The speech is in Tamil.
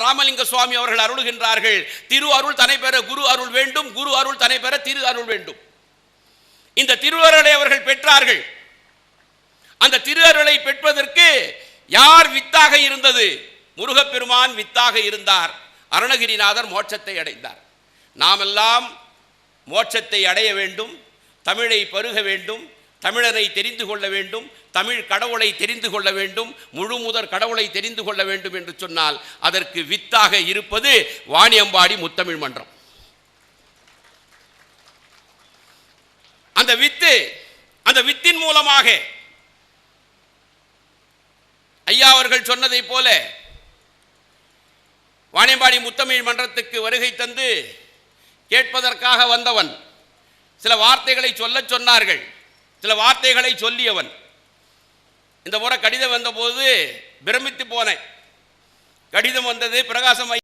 ராமலிங்க சுவாமி அவர்கள் அருளுகின்றார்கள், திரு அருள் தனை பெற குரு அருள் வேண்டும், குரு அருள் தனை பெற திரு அருள் வேண்டும். இந்த திருவருளை அவர்கள் பெற்றார்கள். அந்த திரு அருளை பெற்பதற்கு யார் வித்தாக இருந்தது? முருகப்பெருமான் வித்தாக இருந்தார். அருணகிரிநாதர் மோட்சத்தை அடைந்தார். நாமெல்லாம் மோட்சத்தை அடைய வேண்டும், தமிழை பருக வேண்டும், தமிழரை தெரிந்து கொள்ள வேண்டும், தமிழ் கடவுளை தெரிந்து கொள்ள வேண்டும், முழு முதற் கடவுளை தெரிந்து கொள்ள வேண்டும் என்று சொன்னால் அதற்கு வித்தாக இருப்பது வாணியம்பாடி முத்தமிழ் மன்றம். அந்த வித்தின் மூலமாக ஐயா அவர்கள் சொன்னதை போல வாணியம்பாடி முத்தமிழ் மன்றத்துக்கு வருகை தந்து கேட்பதற்காக வந்தவன். சில வார்த்தைகளை சொல்ல சொன்னார்கள், சில வார்த்தைகளை சொல்லியவன். இந்த முறை கடிதம் வந்தபோது பிரமித்து போனேன். கடிதம் வந்தது, பிரகாசம்